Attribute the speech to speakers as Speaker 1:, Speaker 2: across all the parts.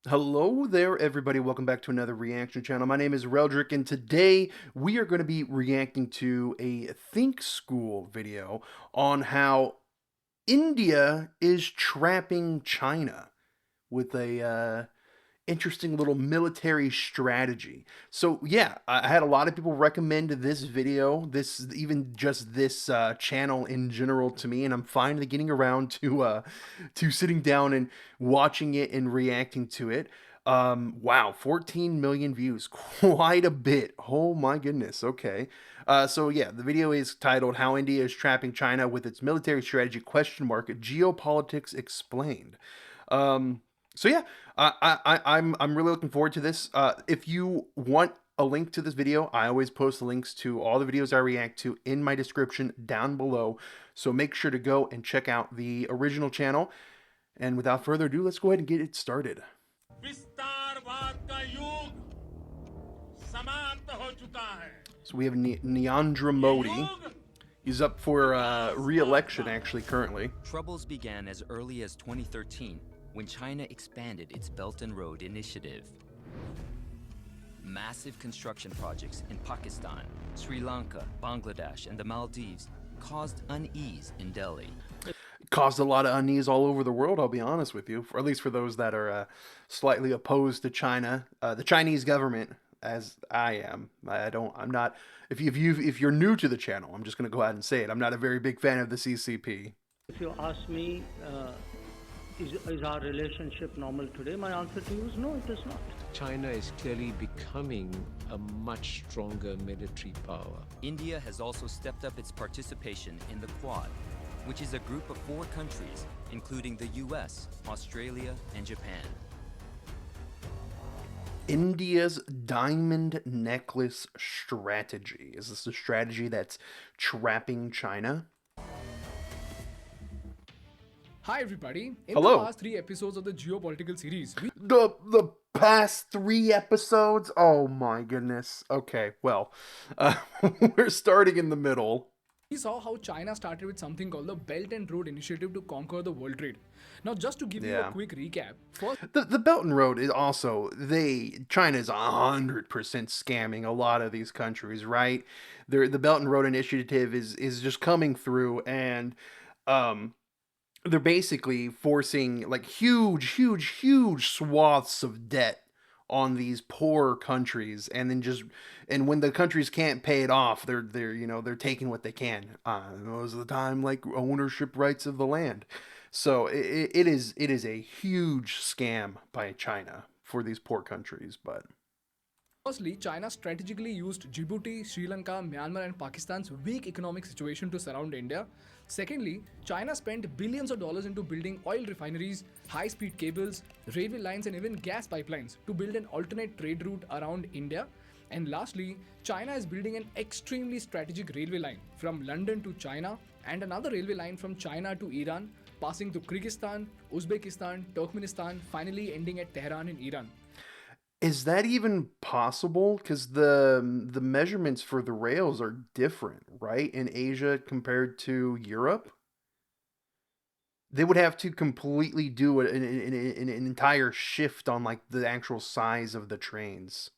Speaker 1: Hello there, everybody. Welcome back to another reaction channel. My name is Reldrick, and today we are going to be reacting to a Think School video on how India is trapping China with a interesting little military strategy. So yeah, I had a lot of people recommend this video, this even just this channel in general to me, and I'm finally getting around to sitting down and watching it and reacting to it. Wow, 14 million views, quite a bit. Oh my goodness. Okay. So yeah, the video is titled "How India is Trapping China with Its Military Strategy?" Geopolitics Explained. Um, so yeah, I'm really looking forward to this. If you want a link to this video, I always post the links to all the videos I react to in my description down below. So make sure to go and check out the original channel. And without further ado, let's go ahead and get it started. So we have Neandra Modi. He's up for re-election actually currently.
Speaker 2: Troubles began as early as 2013 when China expanded its Belt and Road Initiative. Massive construction projects in Pakistan, Sri Lanka, Bangladesh, and the Maldives caused unease in Delhi.
Speaker 1: Caused a lot of unease all over the world, I'll be honest with you, or at least for those that are slightly opposed to China, the Chinese government, as I am. I'm not, if you're new to the channel, I'm just going to go ahead and say it. I'm not a very big fan of the CCP.
Speaker 3: If you ask me, is our relationship normal today? My answer to you is no, it is not.
Speaker 4: China is clearly becoming a much stronger military power.
Speaker 2: India has also stepped up its participation in the Quad, which is a group of 4 countries, including the US, Australia, and Japan.
Speaker 1: India's diamond necklace strategy. Is this a strategy that's trapping China?
Speaker 5: Hi everybody. In
Speaker 1: Hello.
Speaker 5: the past 3 episodes of the geopolitical series,
Speaker 1: The past 3 episodes? Oh my goodness. Okay, well, we're starting in the middle.
Speaker 5: we saw how China started with something called the Belt and Road Initiative to conquer the world trade. Now, just to give you a quick recap, first,
Speaker 1: The Belt and Road is also China's 100% scamming a lot of these countries, right? The Belt and Road Initiative is just coming through, and they're basically forcing like huge swaths of debt on these poor countries, and then and when the countries can't pay it off, they're taking what they can. Most of the time, like ownership rights of the land. So it is a huge scam by China for these poor countries, but.
Speaker 5: firstly, China strategically used Djibouti, Sri Lanka, Myanmar, and Pakistan's weak economic situation to surround India. Secondly, China spent billions of dollars into building oil refineries, high-speed cables, railway lines, and even gas pipelines to build an alternate trade route around India. And lastly, China is building an extremely strategic railway line from London to China and another railway line from China to Iran, passing through Kyrgyzstan, Uzbekistan, Turkmenistan, finally ending at Tehran in Iran.
Speaker 1: Is that even possible? Because the measurements for the rails are different, right? In Asia compared to Europe, they would have to completely do an entire shift on like the actual size of the trains.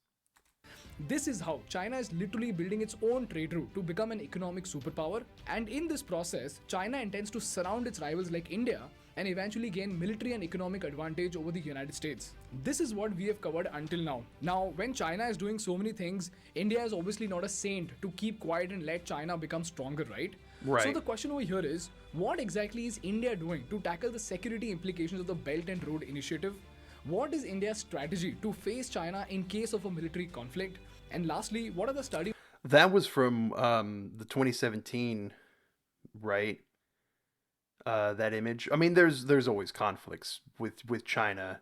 Speaker 5: This is how China is literally building its own trade route to become an economic superpower, and in this process, China intends to surround its rivals like India and eventually gain military and economic advantage over the United States. This is what we have covered until now. Now, when China is doing so many things, India is obviously not a saint to keep quiet and let China become stronger, right?
Speaker 1: Right.
Speaker 5: So the question over here is, what exactly is India doing to tackle the security implications of the Belt and Road Initiative? What is India's strategy to face China in case of a military conflict? And lastly, what are the studies?
Speaker 1: That was from the 2017, right? That image. I mean, there's always conflicts with China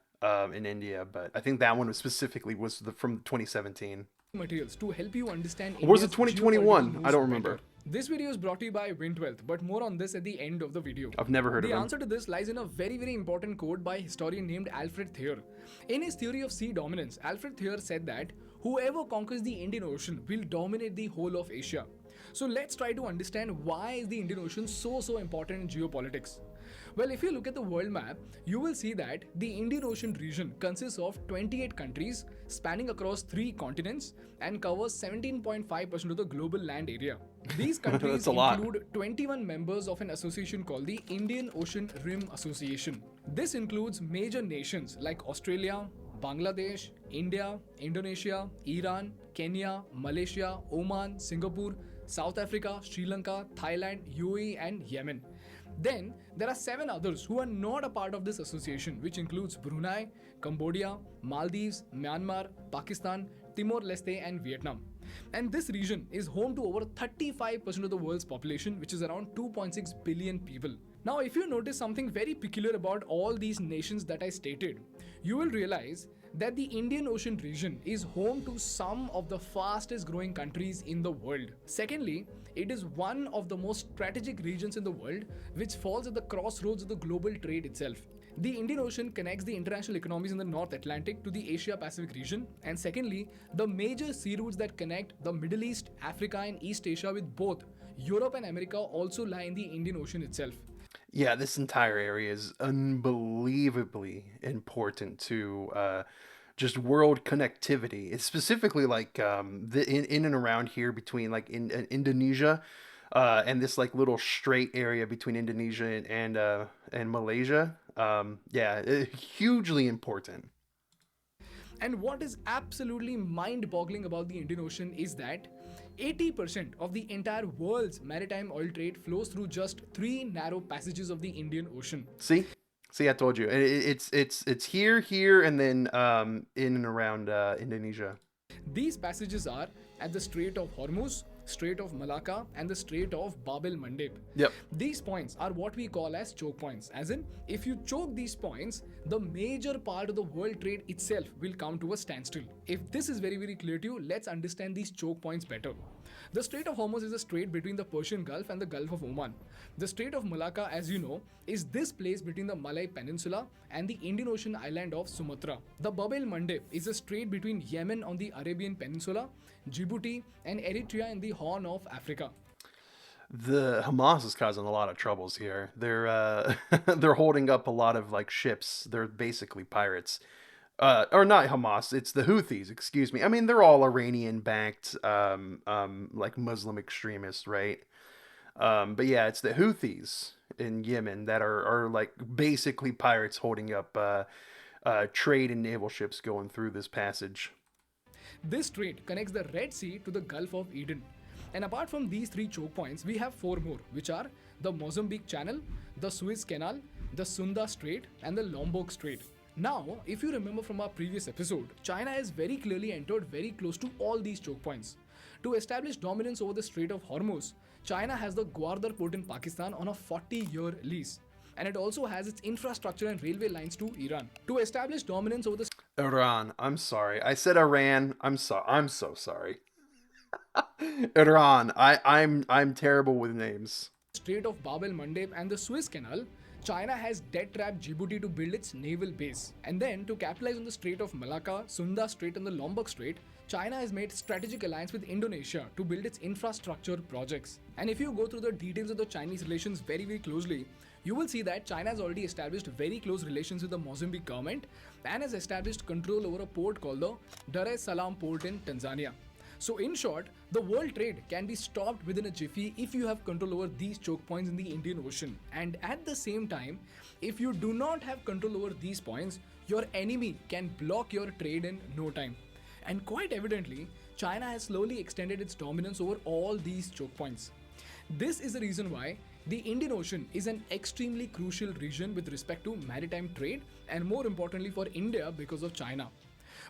Speaker 1: in India, but I think that one specifically was from 2017.
Speaker 5: Materials to help you understand
Speaker 1: Or was it
Speaker 5: India's
Speaker 1: 2021?
Speaker 5: geopolitical
Speaker 1: I don't
Speaker 5: moves
Speaker 1: remember.
Speaker 5: better. This video is brought to you by Wintwealth, but more on this at the end of the video.
Speaker 1: I've never heard of
Speaker 5: The
Speaker 1: him.
Speaker 5: answer to this lies in a very important quote by a historian named Alfred Thayer. In his theory of sea dominance, Alfred Thayer said that whoever conquers the Indian Ocean will dominate the whole of Asia. So let's try to understand why is the Indian Ocean so important in geopolitics. Well, if you look at the world map, you will see that the Indian Ocean region consists of 28 countries spanning across 3 continents and covers 17.5% of the global land area. These countries
Speaker 1: That's a lot.
Speaker 5: include 21 members of an association called the Indian Ocean Rim Association. This includes major nations like Australia, Bangladesh, India, Indonesia, Iran, Kenya, Malaysia, Oman, Singapore, South Africa, Sri Lanka, Thailand, UAE, and Yemen. Then there are 7 others who are not a part of this association, which includes Brunei, Cambodia, Maldives, Myanmar, Pakistan, Timor-Leste, and Vietnam. And this region is home to over 35% of the world's population, which is around 2.6 billion people. Now, if you notice something very peculiar about all these nations that I stated, you will realize that the Indian Ocean region is home to some of the fastest growing countries in the world. Secondly, it is one of the most strategic regions in the world, which falls at the crossroads of the global trade itself. The Indian Ocean connects the international economies in the North Atlantic to the Asia Pacific region, and secondly, the major sea routes that connect the Middle East, Africa, and East Asia with both Europe and America also lie in the Indian Ocean itself.
Speaker 1: Yeah, this entire area is unbelievably important to just world connectivity. It's specifically like in and around here between like in Indonesia and this like little strait area between Indonesia and Malaysia. Yeah, hugely important.
Speaker 5: And what is absolutely mind boggling about the Indian Ocean is that 80% of the entire world's maritime oil trade flows through just 3 narrow passages of the Indian Ocean.
Speaker 1: See, see, I told you. It's here, and then in and around Indonesia.
Speaker 5: These passages are at the Strait of Hormuz, Strait of Malacca, and the Strait of Bab el Mandeb.
Speaker 1: Yep.
Speaker 5: These points are what we call as choke points. As in, if you choke these points, the major part of the world trade itself will come to a standstill. If this is very clear to you, let's understand these choke points better. The Strait of Hormuz is a strait between the Persian Gulf and the Gulf of Oman. The Strait of Malacca, as you know, is this place between the Malay Peninsula and the Indian Ocean island of Sumatra. The Bab el Mandeb is a strait between Yemen on the Arabian Peninsula, Djibouti, and Eritrea in the Horn of Africa.
Speaker 1: The Hamas is causing a lot of troubles here. They're they're holding up a lot of like ships. They're basically pirates. Or not Hamas, it's the Houthis, excuse me. I mean, they're all Iranian backed like Muslim extremists, right? But yeah, it's the Houthis in Yemen that are like basically pirates holding up trade and naval ships going through this passage.
Speaker 5: This strait connects the Red Sea to the Gulf of Eden. And apart from these 3 choke points, we have 4 more, which are the Mozambique Channel, the Suez Canal, the Sunda Strait, and the Lombok Strait. Now, if you remember from our previous episode, China has very clearly entered very close to all these choke points. To establish dominance over the Strait of Hormuz, China has the Gwadar port in Pakistan on a 40-year lease. And it also has its infrastructure and railway lines to Iran. To establish dominance over the
Speaker 1: Iran. I'm sorry. I said Iran. I'm so sorry. Iran. I'm terrible with names.
Speaker 5: Strait of Bab el Mandeb and the Suez Canal, China has debt-trapped Djibouti to build its naval base. And then, to capitalize on the Strait of Malacca, Sunda Strait and the Lombok Strait, China has made strategic alliance with Indonesia to build its infrastructure projects. And if you go through the details of the Chinese relations very closely, you will see that China has already established very close relations with the Mozambique government and has established control over a port called the Dar es Salaam port in Tanzania. So in short, the world trade can be stopped within a jiffy if you have control over these choke points in the Indian Ocean. And at the same time, if you do not have control over these points, your enemy can block your trade in no time. And quite evidently, China has slowly extended its dominance over all these choke points. This is the reason why the Indian Ocean is an extremely crucial region with respect to maritime trade and more importantly for India because of China.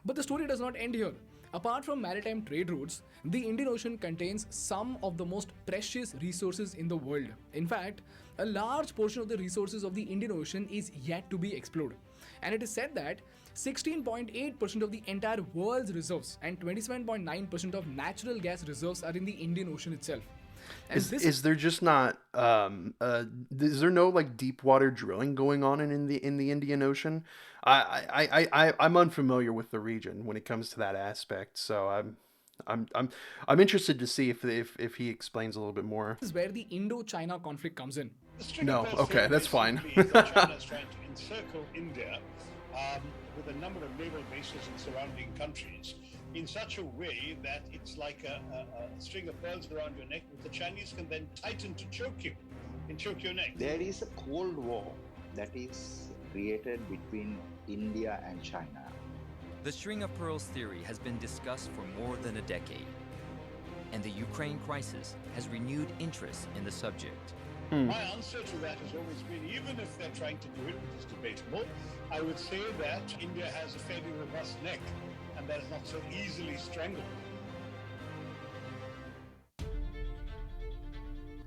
Speaker 5: But the story does not end here. Apart from maritime trade routes, the Indian Ocean contains some of the most precious resources in the world. In fact, a large portion of the resources of the Indian Ocean is yet to be explored. And it is said that 16.8% of the entire world's reserves and 27.9% of natural gas reserves are in the Indian Ocean itself. And
Speaker 1: Is there just not is there no like deep water drilling going on in the Indian Ocean? I'm unfamiliar with the region when it comes to that aspect, so I'm interested to see if he explains a little bit more.
Speaker 5: is where the Indo-China conflict comes in.
Speaker 6: The string of
Speaker 1: No.
Speaker 6: pearls
Speaker 1: Okay,
Speaker 6: theory
Speaker 1: that's fine.
Speaker 6: basically is that China is trying to encircle India with a number of naval bases in surrounding countries in such a way that it's like a string of pearls around your neck, which the Chinese can then tighten to choke you and choke your neck.
Speaker 7: There is a Cold War that is created between India and China.
Speaker 2: The string of pearls theory has been discussed for more than a decade, and the Ukraine crisis has renewed interest in the subject.
Speaker 6: My answer to that has always been, even if they're trying to do it, which is debatable, I would say that India has a fairly robust neck and that is not so easily strangled.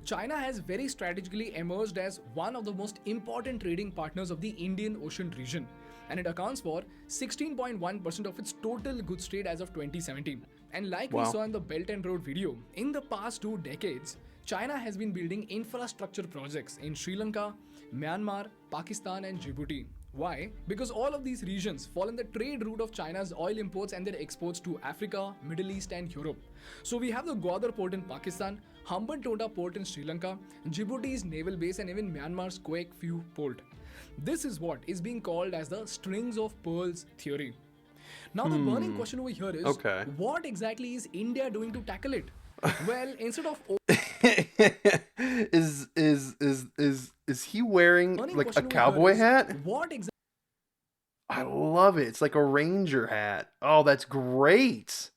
Speaker 5: China has very strategically emerged as one of the most important trading partners of the Indian Ocean region, and it accounts for 16.1% of its total goods trade as of 2017. And like we
Speaker 1: Wow.
Speaker 5: saw in the Belt and Road video, in the past 2 decades, China has been building infrastructure projects in Sri Lanka, Myanmar, Pakistan, and Djibouti. Why? Because all of these regions fall in the trade route of China's oil imports and their exports to Africa, Middle East, and Europe. So we have the Gwadar port in Pakistan, Hambantota port in Sri Lanka, Djibouti's naval base, and even Myanmar's Quake Phu port. This is what is being called as the strings of pearls theory. Now the burning question over here is,
Speaker 1: Okay.
Speaker 5: what exactly is India doing to tackle it? Well, instead of
Speaker 1: is he wearing
Speaker 5: burning
Speaker 1: like a
Speaker 5: question over here
Speaker 1: cowboy
Speaker 5: is,
Speaker 1: hat?
Speaker 5: what exactly
Speaker 1: I love it. It's like a ranger hat. Oh, that's great.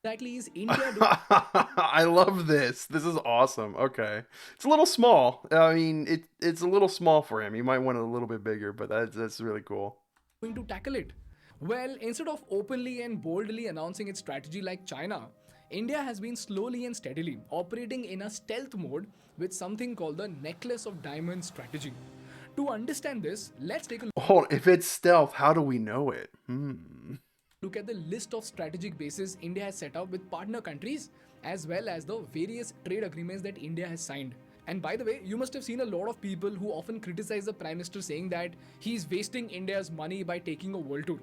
Speaker 5: is India doing?
Speaker 1: I love this. This is awesome. Okay. It's a little small. I mean, it's a little small for him. You might want it a little bit bigger, but that's really cool.
Speaker 5: Going to tackle it? Well, instead of openly and boldly announcing its strategy like China, India has been slowly and steadily operating in a stealth mode with something called the necklace of diamonds strategy. To understand this, let's take a
Speaker 1: Hold, if it's stealth, how do we know it?
Speaker 5: look at the list of strategic bases India has set up with partner countries, as well as the various trade agreements that India has signed. And by the way, you must have seen a lot of people who often criticize the Prime Minister saying that he's wasting India's money by taking a world tour.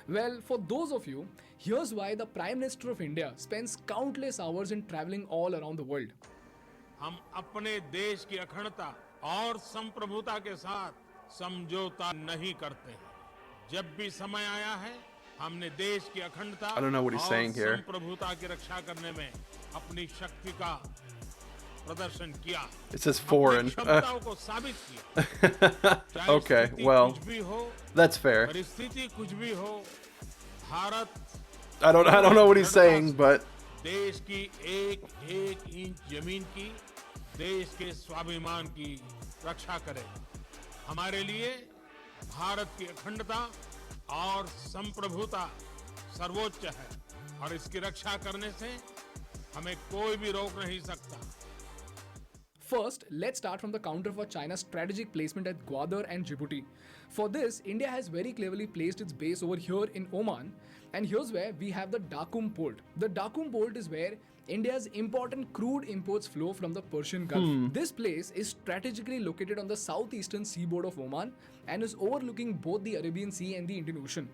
Speaker 5: Well, for those of you, here's why the Prime Minister of India spends countless hours in traveling all around the world.
Speaker 8: हम अपने देश की अखंडता और संप्रभुता के साथ समझौता नहीं करते हैं। जब भी समय आया है, हमने देश की अखंडता
Speaker 1: I don't know what he's
Speaker 8: और
Speaker 1: saying here.
Speaker 8: संप्रभुता की रक्षा करने में अपनी शक्ति का प्रदर्शन किया।
Speaker 1: It says
Speaker 8: अपनी
Speaker 1: foreign.
Speaker 8: क्षमताओं को साबित किया। चाहे
Speaker 1: Okay,
Speaker 8: स्थिति
Speaker 1: well,
Speaker 8: कुछ भी हो,
Speaker 1: that's fair.
Speaker 8: परिस्थिति कुछ भी हो, Bharat
Speaker 1: I don't know what he's saying, but
Speaker 8: देश की एक एक इंच जमीन की, देश के स्वाभिमान की रक्षा करे। हमारे लिए भारत की अखंडता और संप्रभुता सर्वोच्च है और इसकी रक्षा करने से हमें कोई भी रोक नहीं सकता।
Speaker 5: First, let's start from the counter for China's strategic placement at Gwadar and Djibouti. For this, India has very cleverly placed its base over here in Oman, and here's where we have the Dakum port. The Dakum port is where India's important crude imports flow from the Persian Gulf. This place is strategically located on the southeastern seaboard of Oman and is overlooking both the Arabian Sea and the Indian Ocean.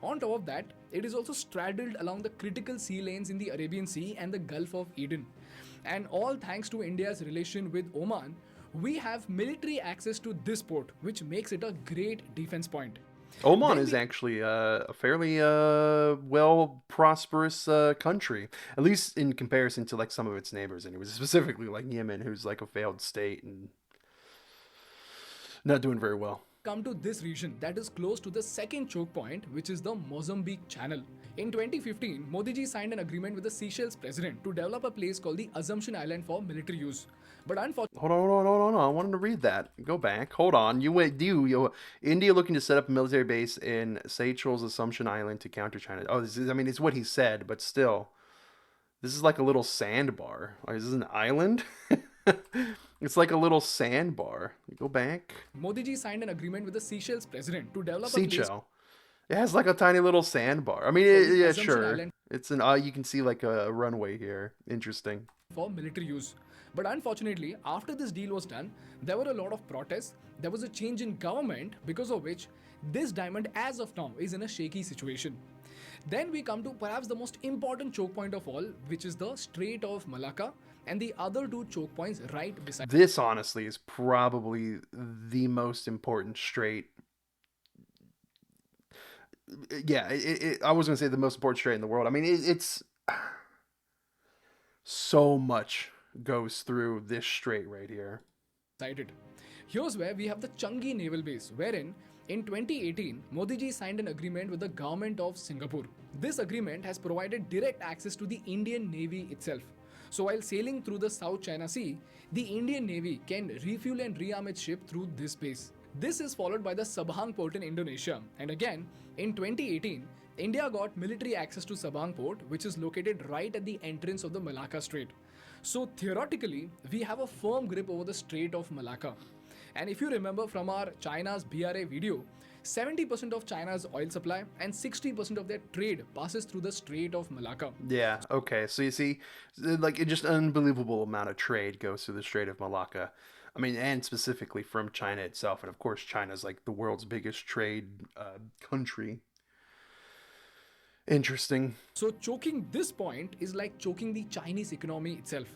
Speaker 5: On top of that, it is also straddled along the critical sea lanes in the Arabian Sea and the Gulf of Eden. And all thanks to India's relation with Oman, we have military access to this port, which makes it a great defense point.
Speaker 1: Oman
Speaker 5: Then
Speaker 1: is
Speaker 5: we-
Speaker 1: actually a fairly well prosperous country, at least in comparison to like some of its neighbors. And it was specifically like Yemen, who's like a failed state and not doing very well.
Speaker 5: Come to this region that is close to the second choke point, which is the Mozambique Channel. In 2015, Modi ji signed an agreement with the Seychelles president to develop a place called the Assumption Island for military use. But unfortunately,
Speaker 1: Hold on. I wanted to read that. Go back. Hold on. India looking to set up a military base in Seychelles Assumption Island to counter China. Oh, it's what he said, but still. This is like a little sandbar. Or is this an island? It's like a little sandbar. Go back.
Speaker 5: Modi ji signed an agreement with the Seychelles president to develop a place
Speaker 1: Seychelles. It has like a tiny little sandbar. I mean,
Speaker 5: the
Speaker 1: yeah,
Speaker 5: Assumption
Speaker 1: sure.
Speaker 5: Island.
Speaker 1: It's an you can see like a runway here. Interesting.
Speaker 5: for military use. But unfortunately, after this deal was done, there were a lot of protests. There was a change in government, because of which this diamond as of now is in a shaky situation. Then we come to perhaps the most important choke point of all, which is the Strait of Malacca. and the other two choke points right beside.
Speaker 1: This honestly is probably the most important strait. Yeah, I was gonna say the most important strait in the world. I mean, it's so much goes through this strait right here.
Speaker 5: It. Here's where we have the Changi Naval Base, wherein in 2018, Modi ji signed an agreement with the government of Singapore. This agreement has provided direct access to the Indian Navy itself. So while sailing through the South China Sea, the Indian Navy can refuel and rearm its ship through this base. This is followed by the Sabang port in Indonesia. And again, in 2018, India got military access to Sabang port, which is located right at the entrance of the Malacca Strait. So theoretically, we have a firm grip over the Strait of Malacca. And if you remember from our China's BRA video, 70% of China's oil supply and 60% of their trade passes through the Strait of Malacca.
Speaker 1: Yeah, okay. So you see, like, it just unbelievable amount of trade goes through the Strait of Malacca. I mean, and specifically from China itself. And of course, China's like the world's biggest trade country. Interesting.
Speaker 5: So choking this point is like choking the Chinese economy itself.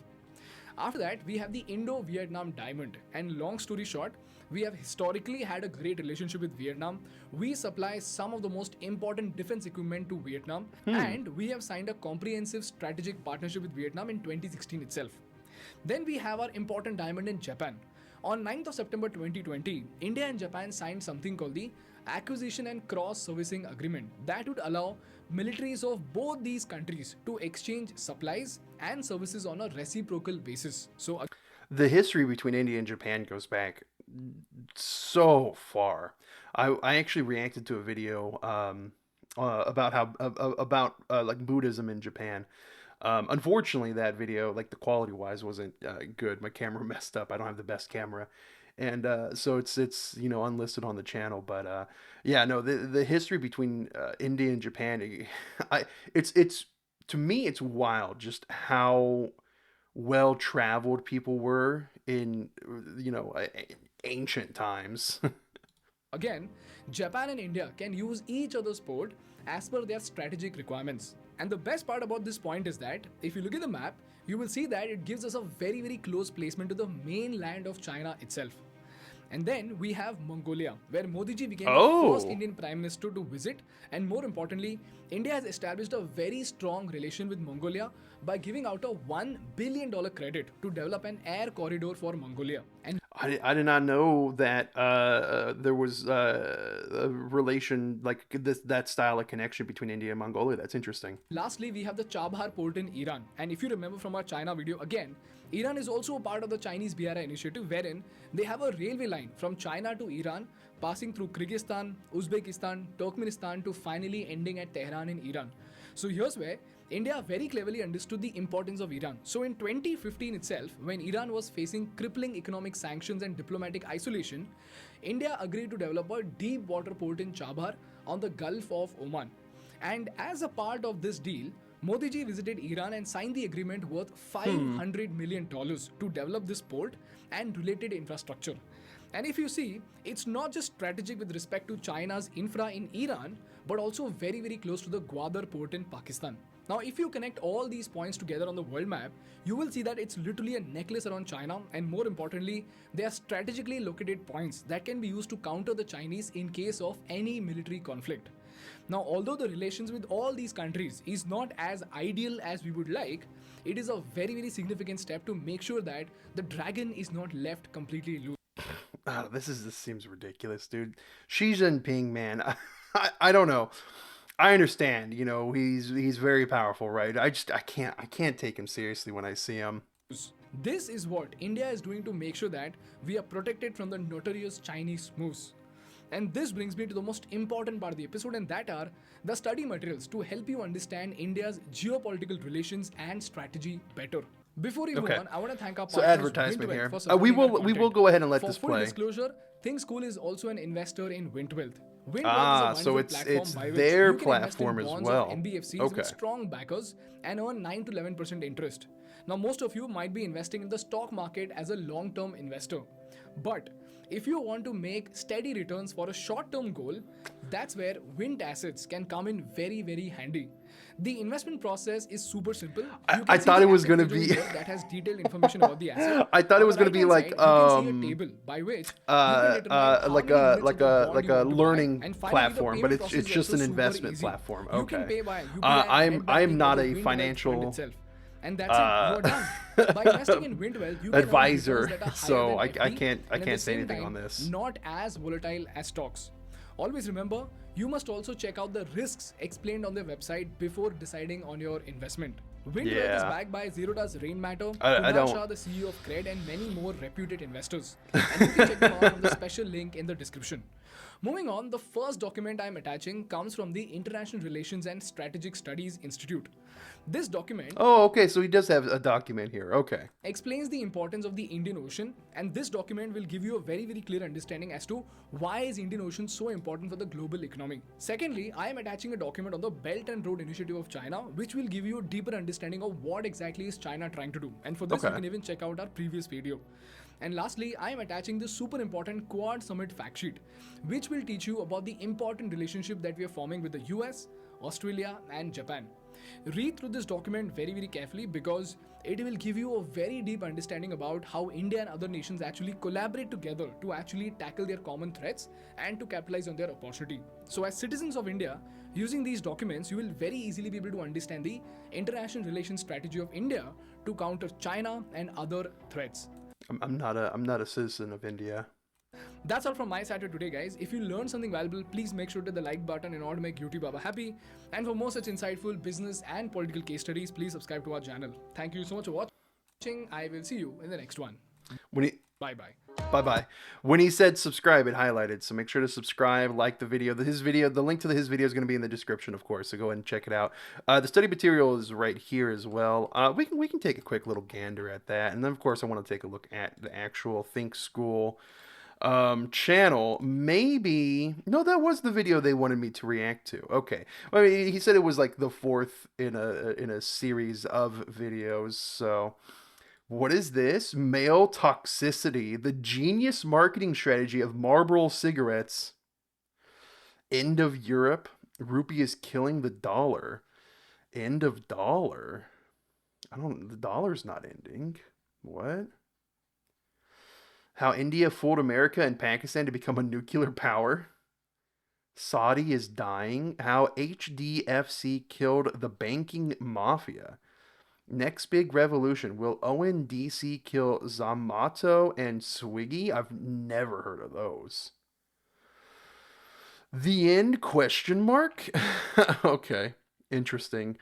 Speaker 5: After that, we have the Indo-Vietnam Diamond. And long story short, we have historically had a great relationship with Vietnam. We supply some of the most important defense equipment to Vietnam. And we have signed a comprehensive strategic partnership with Vietnam in 2016 itself. Then we have our important diamond in Japan. On 9th of September 2020, India and Japan signed something called the Acquisition and Cross Servicing Agreement that would allow militaries of both these countries to exchange supplies and services on a reciprocal basis. So
Speaker 1: The history between India and Japan goes back so far. I actually reacted to a video about how about like Buddhism in Japan. Unfortunately, that video, like the quality wise, wasn't good. My camera messed up. I don't have the best camera, and so it's unlisted on the channel. But yeah, no, the history between India and Japan, it's to me it's wild just how well traveled people were in ancient times.
Speaker 5: again, Japan and India can use each other's port as per their strategic requirements. And the best part about this point is that if you look at the map, you will see that it gives us a very, very close placement to the mainland of China itself. And then we have Mongolia, where Modi ji became the first Indian Prime Minister to visit. And more importantly, India has established a very strong relation with Mongolia by giving out a $1 billion credit to develop an air corridor for Mongolia. And
Speaker 1: I did not know that there was a relation like that style of connection between India and Mongolia. That's interesting.
Speaker 5: lastly, we have the Chabahar port in Iran. And if you remember from our China video, again, Iran is also a part of the Chinese BRI initiative, wherein they have a railway line from China to Iran, passing through Kyrgyzstan, Uzbekistan, Turkmenistan to finally ending at Tehran in Iran. So here's where India very cleverly understood the importance of Iran. So in 2015 itself, when Iran was facing crippling economic sanctions and diplomatic isolation, India agreed to develop a deep water port in Chabahar on the Gulf of Oman. And as a part of this deal, Modi ji visited Iran and signed the agreement worth $500 million to develop this port and related infrastructure. And if you see, it's not just strategic with respect to China's infra in Iran, but also very, very close to the Gwadar port in Pakistan. Now, if you connect all these points together on the world map, you will see that it's literally a necklace around China, and more importantly, they are strategically located points that can be used to counter the Chinese in case of any military conflict. Now, although the relations with all these countries is not as ideal as we would like, it is a very, very significant step to make sure that the dragon is not left completely loose.
Speaker 1: Oh, this seems ridiculous, dude. Xi Jinping, man, I don't know. I understand, he's very powerful, right? I can't take him seriously when I see him.
Speaker 5: This is what India is doing to make sure that we are protected from the notorious Chinese moves. And this brings me to the most important part of the episode, and that are the study materials to help you understand India's geopolitical relations and strategy better. Before we move on, I want to thank our partners,
Speaker 1: advertisement
Speaker 5: Wintwealth,
Speaker 1: here.
Speaker 5: for supporting our
Speaker 1: We will
Speaker 5: content.
Speaker 1: go ahead and let
Speaker 5: For
Speaker 1: this
Speaker 5: full
Speaker 1: play.
Speaker 5: disclosure, Think School is also an investor in Wintwealth. Wintwealth is a
Speaker 1: So
Speaker 5: wonderful
Speaker 1: it's
Speaker 5: platform by which
Speaker 1: their
Speaker 5: you can invest in
Speaker 1: platform as
Speaker 5: bonds
Speaker 1: well.
Speaker 5: of NBFCs
Speaker 1: Okay.
Speaker 5: with strong backers and earn 9 to 11% interest. Now, most of you might be investing in the stock market as a long-term investor. But If you want to make steady returns for a short-term goal, that's where wind assets can come in very, very handy. The investment process is super simple. You
Speaker 1: I
Speaker 5: can see
Speaker 1: thought
Speaker 5: the
Speaker 1: it was
Speaker 5: asset
Speaker 1: gonna
Speaker 5: page over
Speaker 1: be.
Speaker 5: here that has detailed information about the asset.
Speaker 1: I thought it
Speaker 5: On the
Speaker 1: was gonna be
Speaker 5: right-hand
Speaker 1: like
Speaker 5: like you can see a table by which you can determine how
Speaker 1: like
Speaker 5: many
Speaker 1: a
Speaker 5: units of the bond
Speaker 1: like
Speaker 5: you
Speaker 1: a
Speaker 5: want to buy.
Speaker 1: learning
Speaker 5: And finally, the
Speaker 1: platform, but
Speaker 5: payment
Speaker 1: it's
Speaker 5: process is
Speaker 1: just
Speaker 5: also
Speaker 1: an
Speaker 5: super
Speaker 1: investment
Speaker 5: easy.
Speaker 1: platform.
Speaker 5: You can
Speaker 1: Okay.
Speaker 5: pay by UPI, net
Speaker 1: I'm
Speaker 5: banking, or
Speaker 1: not
Speaker 5: the
Speaker 1: a
Speaker 5: Wind Wealth fund
Speaker 1: financial
Speaker 5: itself. And that's it. You are done. By investing in wind wealth, you can earn returns
Speaker 1: advisor,
Speaker 5: that are higher
Speaker 1: so
Speaker 5: than
Speaker 1: I
Speaker 5: FD
Speaker 1: can't
Speaker 5: and at the
Speaker 1: say
Speaker 5: same
Speaker 1: anything on
Speaker 5: time
Speaker 1: this.
Speaker 5: not as volatile as stocks. Always remember, you must also check out the risks explained on their website before deciding on your investment. Wind Wealth is
Speaker 1: Yeah.
Speaker 5: backed by Zero Does Rain Matter,
Speaker 1: I
Speaker 5: Kunal
Speaker 1: don't.
Speaker 5: Shah, the CEO of Cred, and many more reputed investors. And you can check them out from the special link in the description. Moving on, the first document I am attaching comes from the International Relations and Strategic Studies Institute. This document
Speaker 1: Oh, okay. So he does have a document here. Okay.
Speaker 5: explains the importance of the Indian Ocean, and this document will give you a very, very clear understanding as to why is Indian Ocean so important for the global economy. Secondly, I am attaching a document on the Belt and Road Initiative of China, which will give you a deeper understanding of what exactly is China trying to do. And for this, you
Speaker 1: Okay.
Speaker 5: can even check out our previous video. And lastly, I am attaching the super important Quad Summit fact sheet, which will teach you about the important relationship that we are forming with the US, Australia, and Japan. Read through this document very, very carefully because it will give you a very deep understanding about how India and other nations actually collaborate together to actually tackle their common threats and to capitalize on their opportunity. So, as citizens of India, using these documents, you will very easily be able to understand the international relations strategy of India to counter China and other threats.
Speaker 1: I'm not a citizen of India.
Speaker 5: That's all from my side for today, guys. If you learned something valuable, please make sure to hit the like button in order to make YouTube Baba happy. And for more such insightful business and political case studies, please subscribe to our channel. Thank you so much for watching. I will see you in the next one.
Speaker 1: When he
Speaker 5: Bye bye.
Speaker 1: Bye bye. When he said subscribe, it highlighted. So make sure to subscribe, like the video. The link to his video is going to be in the description, of course. So go ahead and check it out. The study material is right here as well. We can take a quick little gander at that, and then of course I want to take a look at the actual Think School channel. Maybe no, that was the video they wanted me to react to. Okay, I mean, he said it was like the fourth in a series of videos. So. What is this? Male toxicity, the genius marketing strategy of Marlboro cigarettes. End of Europe. Rupee is killing the dollar. End of dollar. The dollar's not ending. What? How India fooled America and Pakistan to become a nuclear power. Saudi is dying. How HDFC killed the banking mafia. Next big revolution. Will ONDC kill Zamato and Swiggy? I've never heard of those. The end question mark? Okay. Interesting.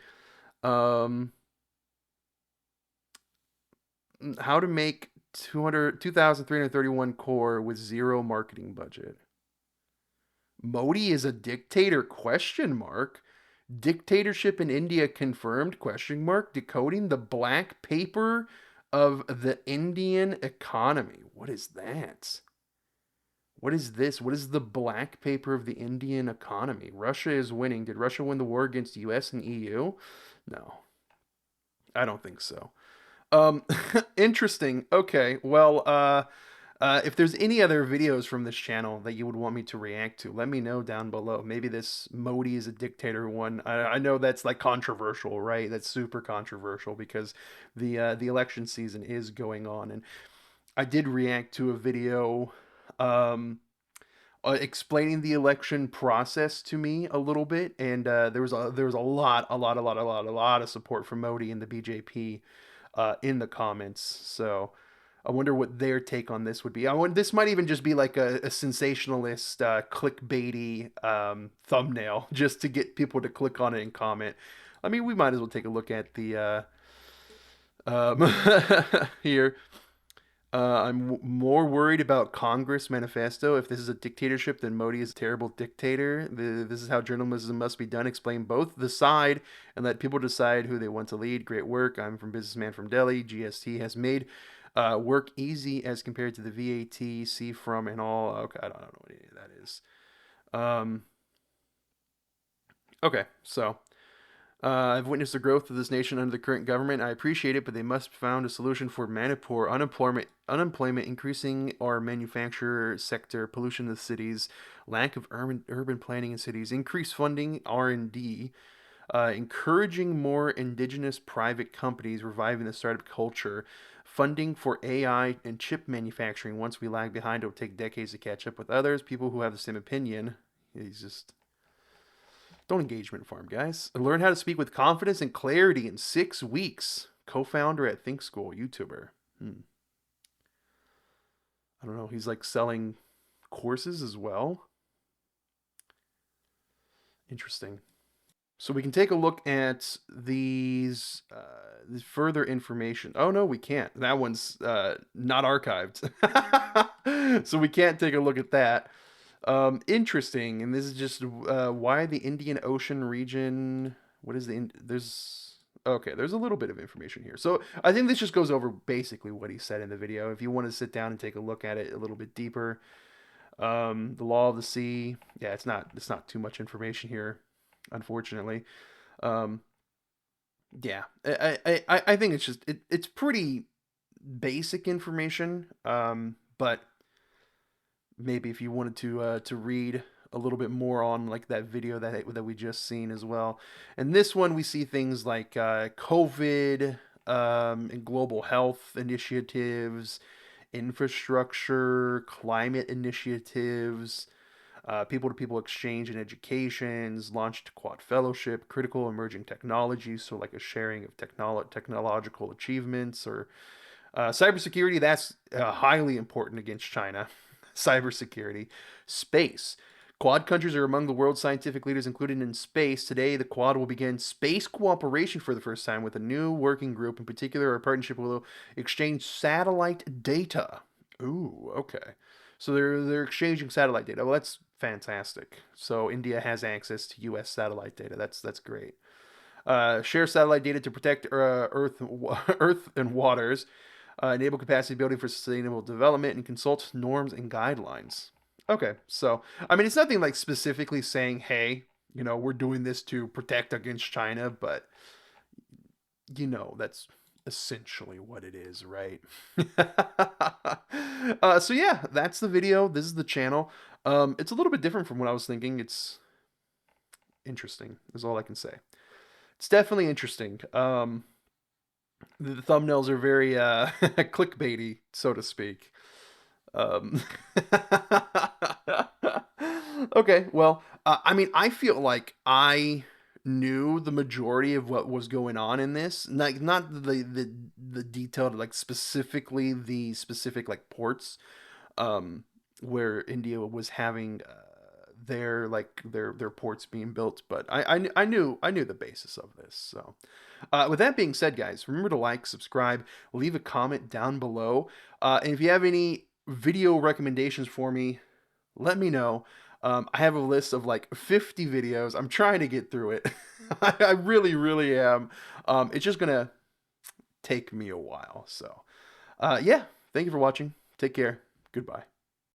Speaker 1: How to make 2,331 core with zero marketing budget. Modi is a dictator question mark. Dictatorship in India confirmed question mark. Decoding the black paper of the Indian economy. What is that? What is this? What is the black paper of the Indian economy? Russia is winning. Did Russia win the war against the US and EU? No. I don't think so. Interesting. Okay. Well, if there's any other videos from this channel that you would want me to react to, let me know down below. Maybe this Modi is a dictator one. I know that's like controversial, right? That's super controversial because the election season is going on, and I did react to a video explaining the election process to me a little bit, and there was a lot of support for Modi and the BJP in the comments. So I wonder what their take on this would be. This might even just be like a sensationalist, clickbaity thumbnail just to get people to click on it and comment. I mean, we might as well take a look at the here. I'm more worried about Congress manifesto. If this is a dictatorship, then Modi is a terrible dictator. This is how journalism must be done. Explain both the side and let people decide who they want to lead. Great work. I'm from Businessman from Delhi. GST has made work easy as compared to the VAT, see from and all. Okay, I don't know what any of that is. Okay, so I've witnessed the growth of this nation under the current government. I appreciate it, but they must found a solution for Manipur unemployment, increasing our manufacturer sector, pollution in the cities, lack of urban planning in cities, increased funding R&D, encouraging more indigenous private companies, reviving the startup culture, funding for AI and chip manufacturing. Once we lag behind, it will take decades to catch up with others. People who have the same opinion. He's just don't engagement farm, guys. Learn how to speak with confidence and clarity in 6 weeks. Co-founder at Think School, YouTuber. I don't know. He's like selling courses as well. Interesting. So we can take a look at these further information. Oh no, we can't. That one's not archived, so we can't take a look at that. Interesting, and this is just why the Indian Ocean region. What is there's okay. There's a little bit of information here, so I think this just goes over basically what he said in the video. If you want to sit down and take a look at it a little bit deeper, the law of the sea. Yeah, it's not too much information here, unfortunately. Um, yeah, I think it's pretty basic information. But maybe if you wanted to read a little bit more on like that video that we just seen as well. And this one we see things like COVID, and global health initiatives, infrastructure, climate initiatives, people-to-people exchange in educations, launched Quad Fellowship, critical emerging technologies, so like a sharing of technological achievements, or cybersecurity. That's highly important against China. Cybersecurity, space. Quad countries are among the world's scientific leaders included in space. Today, the Quad will begin space cooperation for the first time with a new working group. In particular, a partnership will exchange satellite data. Ooh, okay. So they're exchanging satellite data. Well, that's fantastic. So India has access to U.S. satellite data. That's great. Share satellite data to protect Earth and waters. Enable capacity building for sustainable development, and consult norms and guidelines. Okay, so I mean, it's nothing like specifically saying, "Hey, we're doing this to protect against China," but that's essentially what it is, right? So yeah, that's the video. This is the channel. It's a little bit different from what I was thinking. It's interesting, is all I can say. It's definitely interesting. The thumbnails are very clickbaity, so to speak. Um, okay, well, I mean, I feel like I knew the majority of what was going on in this, like not the detailed, like specifically the specific like ports, um, where India was having their ports being built, but I knew the basis of this. So, with that being said, guys, remember to like, subscribe, leave a comment down below, and if you have any video recommendations for me, let me know. I have a list of like 50 videos. I'm trying to get through it. I really, really am. It's just gonna take me a while. So, yeah. Thank you for watching. Take care. Goodbye.